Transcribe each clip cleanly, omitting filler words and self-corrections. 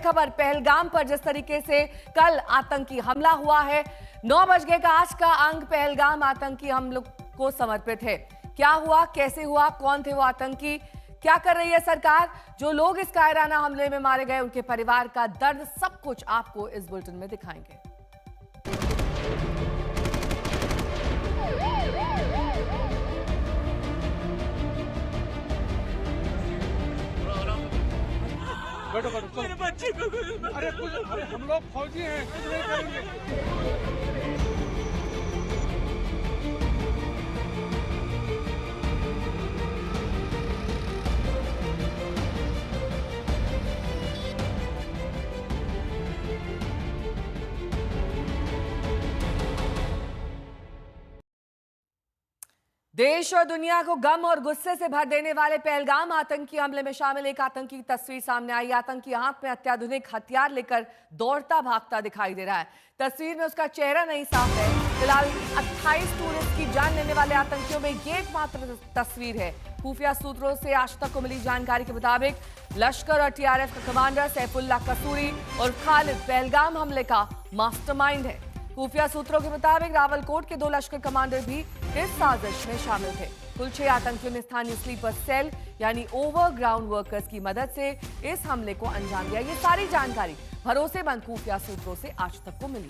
खबर पहलगाम पर जिस तरीके से कल आतंकी हमला हुआ है, 9 बज गए का आज का अंक पहलगाम आतंकी हमलों को समर्पित है। क्या हुआ, कैसे हुआ, कौन थे वो आतंकी, क्या कर रही है सरकार, जो लोग इस कायराना हमले में मारे गए उनके परिवार का दर्द, सब कुछ आपको इस बुलेटिन में दिखाएंगे। बैठो बैठो, मेरे बच्चे को अरे हम लोग फौजी हैं, कुछ नहीं करेंगे। देश और दुनिया को गम और गुस्से से भर देने वाले पहलगाम आतंकी हमले में शामिल एक आतंकी की तस्वीर सामने आई। आतंकी हाथ में अत्याधुनिक हथियार लेकर दौड़ता भागता दिखाई दे रहा है। तस्वीर में उसका चेहरा नहीं साफ है। फिलहाल 28 टूरिस्ट की जान लेने वाले आतंकियों में ये एकमात्र तस्वीर है। खुफिया सूत्रों से आज तक को मिली जानकारी के मुताबिक लश्कर और टीआरएफ का कमांडर सैफुल्ला कसूरी और खालिद पहलगाम हमले का मास्टरमाइंड है। खुफिया सूत्रों के मुताबिक रावलकोट के 2 लश्कर कमांडर भी इस साजिश में शामिल थे। कुल 6 आतंकियों ने स्थानीय स्लीपर सेल यानी ओवरग्राउंड वर्कर्स की मदद से इस हमले को अंजाम दिया। ये सारी जानकारी भरोसेमंद खुफिया सूत्रों से आज तक को मिली।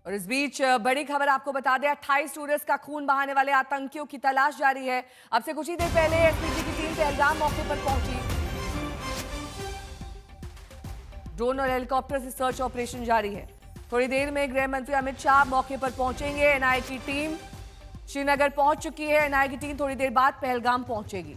और इस बीच बड़ी खबर आपको बता दें, 28 टूरिस्ट का खून बहाने वाले आतंकियों की तलाश जारी है। अब से कुछ ही देर पहले एसपीजी की टीम पहलगाम मौके पर पहुंची। ड्रोन और हेलीकॉप्टर से सर्च ऑपरेशन जारी है। थोड़ी देर में गृह मंत्री अमित शाह मौके पर पहुंचेंगे। एनआईए की टीम श्रीनगर पहुंच चुकी है। एनआईए की टीम थोड़ी देर बाद पहलगाम पहुंचेगी।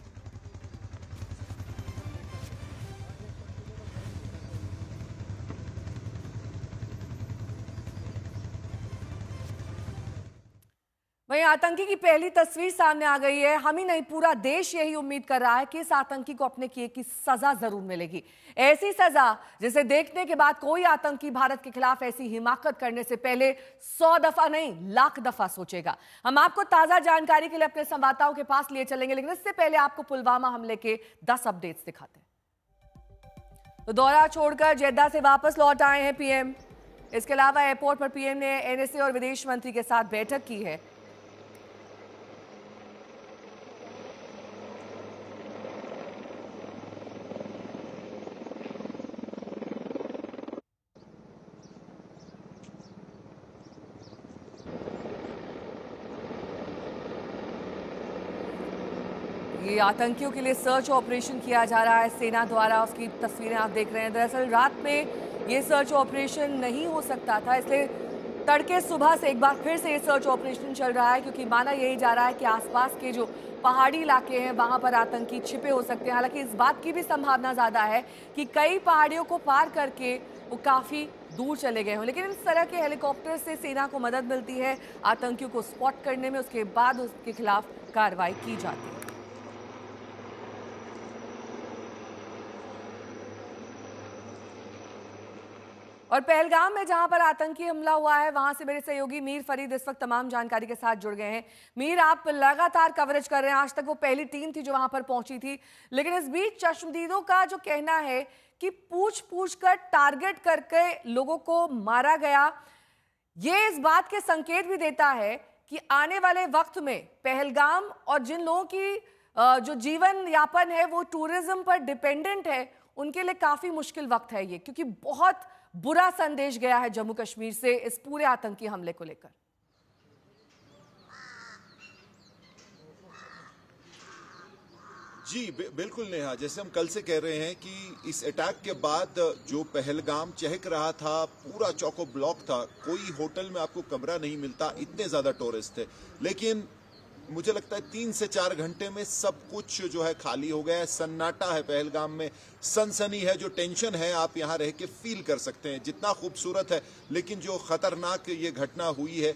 वहीं आतंकी की पहली तस्वीर सामने आ गई है। हम ही नहीं, पूरा देश यही उम्मीद कर रहा है कि इस आतंकी को अपने किए की सजा जरूर मिलेगी। ऐसी सजा जिसे देखने के बाद कोई आतंकी भारत के खिलाफ ऐसी हिमाकत करने से पहले 100 दफा नहीं, लाख दफा सोचेगा। हम आपको ताजा जानकारी के लिए अपने संवाददाताओं के पास लिए चलेंगे, लेकिन इससे पहले आपको पुलवामा हमले के 10 अपडेट्स दिखाते हैं। तो दौरा छोड़कर जेद्दा से वापस लौट आए हैं पीएम। इसके अलावा एयरपोर्ट पर पीएम ने एनएसए और विदेश मंत्री के साथ बैठक की है। ये आतंकियों के लिए सर्च ऑपरेशन किया जा रहा है सेना द्वारा, उसकी तस्वीरें आप देख रहे हैं। दरअसल रात में ये सर्च ऑपरेशन नहीं हो सकता था, इसलिए तड़के सुबह से एक बार फिर से ये सर्च ऑपरेशन चल रहा है, क्योंकि माना यही जा रहा है कि आसपास के जो पहाड़ी इलाके हैं वहां पर आतंकी छिपे हो सकते हैं। हालांकि इस बात की भी संभावना ज्यादा है कि कई पहाड़ियों को पार करके वो काफी दूर चले गए हों, लेकिन इस तरह के हेलीकॉप्टर से सेना को मदद मिलती है आतंकियों को स्पॉट करने में। उसके बाद उसके खिलाफ कार्रवाई की जाती है। और पहलगाम में जहां पर आतंकी हमला हुआ है वहां से मेरे सहयोगी मीर फरीद इस वक्त तमाम जानकारी के साथ जुड़ गए हैं। मीर, आप लगातार कवरेज कर रहे हैं। आज तक वो पहली टीम थी जो वहां पर पहुंची थी, लेकिन इस बीच चश्मदीदों का जो कहना है कि पूछ कर टारगेट करके लोगों को मारा गया, ये इस बात के संकेत भी देता है कि आने वाले वक्त में पहलगाम और जिन लोगों की जो जीवन यापन है वो टूरिज्म पर डिपेंडेंट है, उनके लिए काफी मुश्किल वक्त है ये, क्योंकि बहुत बुरा संदेश गया है जम्मू कश्मीर से इस पूरे आतंकी हमले को लेकर। जी बिल्कुल नेहा, जैसे हम कल से कह रहे हैं कि इस अटैक के बाद जो पहलगाम चहक रहा था, पूरा चौको ब्लॉक था, कोई होटल में आपको कमरा नहीं मिलता, इतने ज्यादा टूरिस्ट थे। लेकिन मुझे लगता है 3 से 4 घंटे में सब कुछ जो है खाली हो गया है। सन्नाटा है पहलगाम में, सनसनी है, जो टेंशन है आप यहाँ रह के फील कर सकते हैं। जितना खूबसूरत है, लेकिन जो खतरनाक ये घटना हुई है,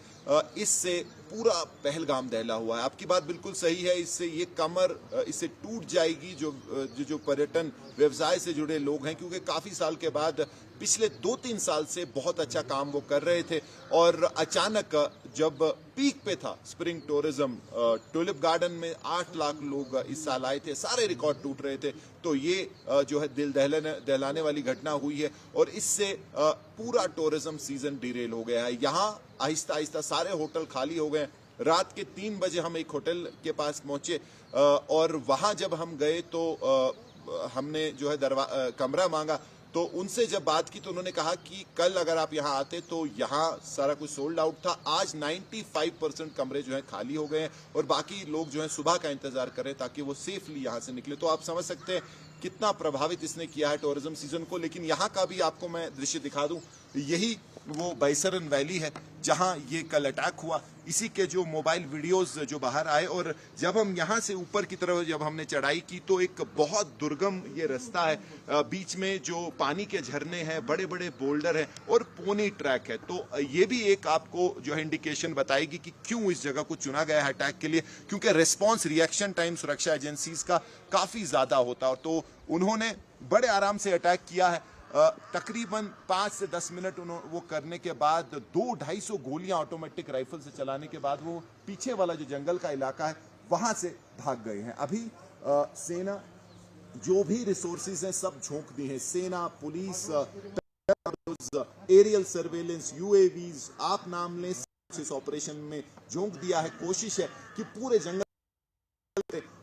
इससे पूरा पहलगाम दहला हुआ है। आपकी बात बिल्कुल सही है, इससे ये कमर इससे टूट जाएगी जो पर्यटन व्यवसाय से जुड़े लोग हैं, क्योंकि काफी साल के बाद पिछले 2-3 साल से बहुत अच्छा काम वो कर रहे थे और अचानक जब पीक पे था स्प्रिंग टूरिज्म, टुलिप गार्डन में 8 लाख लोग इस साल आए थे, सारे रिकॉर्ड टूट रहे थे। तो ये जो है दिल दहलाने वाली घटना हुई है और इससे पूरा टूरिज्म सीजन डिरेल हो गया है। यहाँ आहिस्ता आहिस्ता सारे होटल खाली हो गए। रात के 3 बजे हम एक होटल के पास पहुंचे और वहां जब हम गए तो हमने जो है कमरा मांगा, तो उनसे जब बात की तो उन्होंने कहा कि कल अगर आप यहाँ आते तो यहाँ सारा कुछ सोल्ड आउट था। आज 95% कमरे जो हैं खाली हो गए हैं और बाकी लोग जो हैं सुबह का इंतजार कर रहे हैं ताकि वो सेफली यहाँ से निकले। तो आप समझ सकते हैं कितना प्रभावित इसने किया है टूरिज्म सीजन को। लेकिन यहाँ का भी आपको मैं दृश्य दिखा दूं, यही वो बैसरन वैली है जहां ये कल अटैक हुआ। इसी के जो मोबाइल वीडियोस जो बाहर आए और जब हम यहाँ से ऊपर की तरफ जब हमने चढ़ाई की तो एक बहुत दुर्गम ये रास्ता है, बीच में जो पानी के झरने हैं, बड़े बड़े बोल्डर हैं और पोनी ट्रैक है। तो ये भी एक आपको जो है इंडिकेशन बताएगी कि क्यों इस जगह को चुना गया है अटैक के लिए, क्योंकि रिस्पॉन्स रिएक्शन टाइम सुरक्षा एजेंसीज का काफी ज्यादा होता है। तो उन्होंने बड़े आराम से अटैक किया है। तकरीबन 5 से 10 मिनट वो करने के बाद 200-250 गोलियां ऑटोमेटिक राइफल से चलाने के बाद वो पीछे वाला जो जंगल का इलाका है वहां से भाग गए हैं। अभी सेना जो भी रिसोर्सेज हैं सब झोंक दी हैं। सेना, पुलिस, एरियल सर्वेलेंस, यूएवीज, आप नाम लें, इस ऑपरेशन में झोंक दिया है। कोशिश है कि पूरे जंगल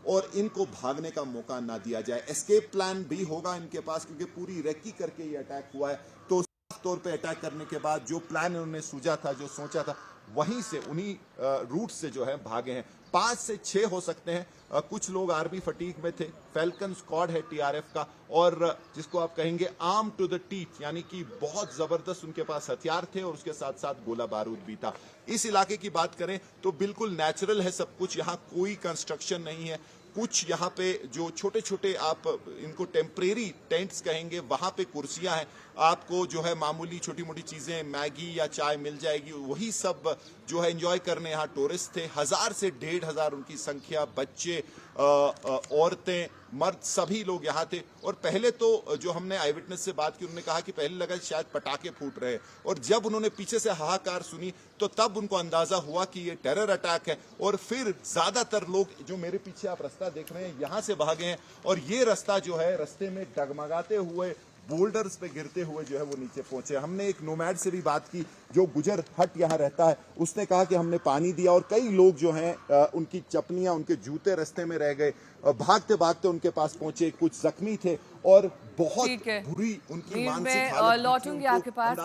और इनको भागने का मौका ना दिया जाए। एस्केप प्लान भी होगा इनके पास, क्योंकि पूरी रेकी करके ये अटैक हुआ है। तो साफ तौर पे अटैक करने के बाद जो प्लान उन्होंने सूझा था, जो सोचा था, वहीं से उन्हीं रूट से जो है भागे हैं। 5 से 6 हो सकते हैं। कुछ लोग आर्मी फटीग में थे। फैल्कन स्क्वाड है टीआरएफ का और जिसको आप कहेंगे आर्म टू द टीथ, यानी कि बहुत जबरदस्त उनके पास हथियार थे और उसके साथ साथ गोला बारूद भी था। इस इलाके की बात करें तो बिल्कुल नेचुरल है सब कुछ, यहाँ कोई कंस्ट्रक्शन नहीं है। कुछ यहाँ पे जो छोटे छोटे आप इनको टेम्परेरी टेंट्स कहेंगे, वहां पे कुर्सियां हैं। आपको जो है मामूली छोटी मोटी चीजें, मैगी या चाय मिल जाएगी। वही सब जो है एंजॉय करने यहाँ टूरिस्ट थे। 1000 से 1500 उनकी संख्या, बच्चे, औरतें, मर्द, सभी लोग यहाँ थे। और पहले तो जो हमने आई विटनेस से बात की, उन्होंने कहा कि पहले लगा शायद पटाखे फूट रहे हैं और जब उन्होंने पीछे से हाहाकार सुनी तो तब उनको अंदाजा हुआ कि ये टेरर अटैक है। और फिर ज्यादातर लोग जो मेरे पीछे आप रास्ता देख रहे हैं यहाँ से भागे हैं और ये रास्ता जो है रास्ते में डगमगाते हुए बोल्डर्स पे गिरते हुए जो है वो नीचे पहुंचे। हमने एक नोमैड से भी बात की जो गुजर हट यहाँ रहता है, उसने कहा कि हमने पानी दिया और कई लोग जो हैं उनकी चपलियां, उनके जूते रास्ते में रह गए, भागते भागते उनके पास पहुंचे। कुछ जख्मी थे और बहुत बुरी उनकी मानसिक हालत। लौटूंगी आपके पास।